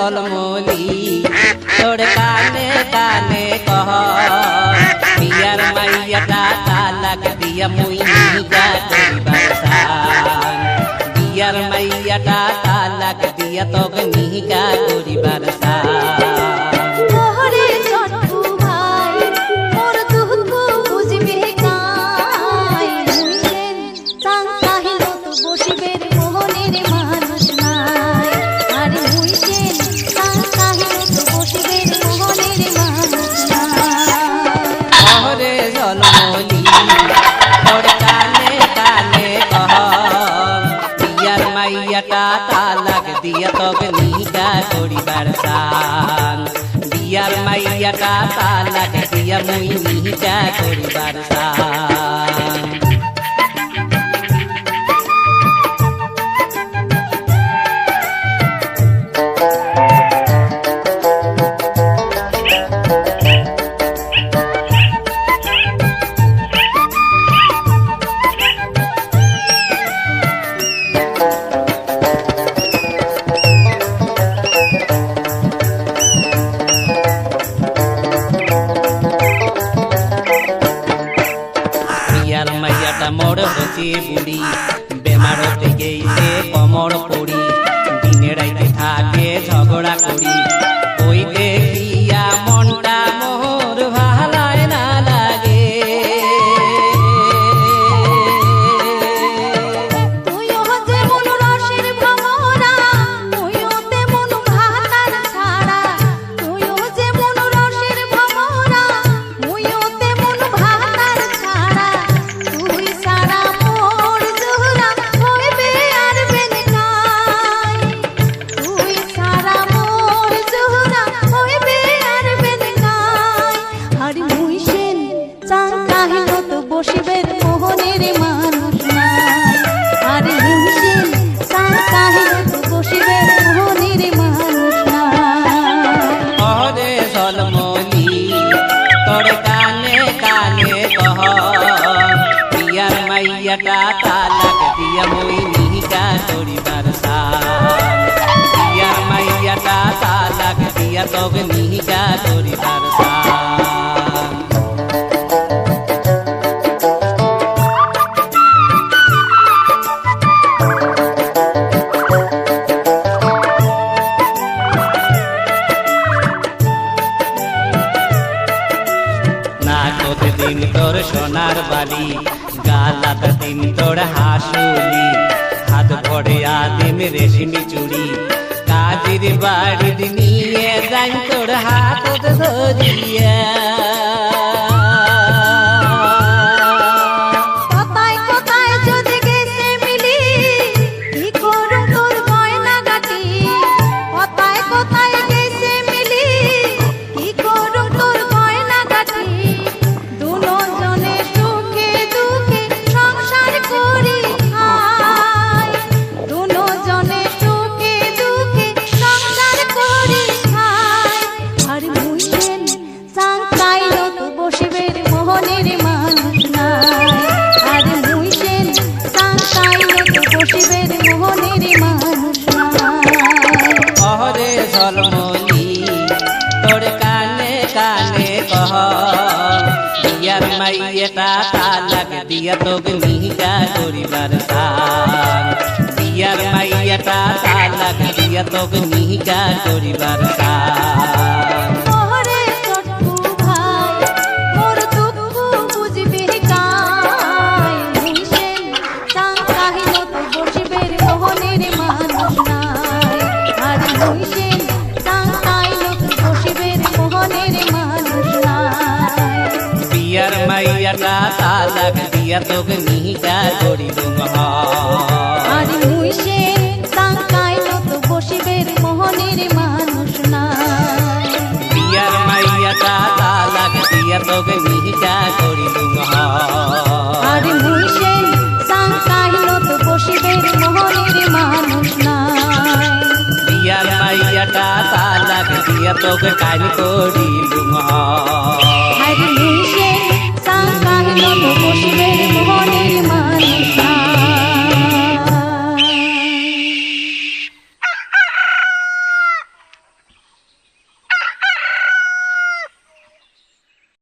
ঝলমলি তোর কানে কানে কহ বিয়ার মাইয়াটা তালাক দিয়া মুই নিগা করিবার সান বিয়ার মাইয়াটা তালাক দিয়া তোকে নিগা করিবার সান তালাক দিয়া তোকে নিগা করিবার সান বিয়ার মাইয়াটা তালাক দিয়া মুই নিগা করিবার সান মোর হচ্ছে বুড়ি বেমার হতে গেছে কমর পড়ি দিনে রাইতে থাকে ঝগড়া করি ওই দেখিয়া মনটা মোর ভালায় না লাগে তালাক দিয়া মুই নিগা করিবার সান বিয়ার মাইয়াটা তালাক দিয়া তোকে নিগা করিবার সান না কতদিন তোর সোনার বাড়ি গালাত দিন তোর হাসুলি হাত ভরে আদিম রেশমি চুড়ি কাজির বাড়ি নিয়ে যাই তোর হাত ধরিয়া ঝলমলি তোর কানে কানে কহ বিয়ার মাইয়াটা তালাক দিয়া তোকে নিগা করিবার সান বিয়ার মাইয়াটা তালাক দিয়া তোকে নিগা করিবার সান বিয়ার মাইয়াটা তালাক দিয়া তোকে নিগা করিলুম আর মুই সে তাকাইল তো বসিবের মোহনের মানুষ নাই বিয়ার মাইয়াটা তালাক দিয়া তোকে নিগা করিলুম আর মুই সে তাকাইল তো বসিবের মোহনের মানুষ নাই বিয়ার মাইয়াটা তালাক দিয়া তোকে কান করিলুম আর মুই সে তাকাইল তো বসিবের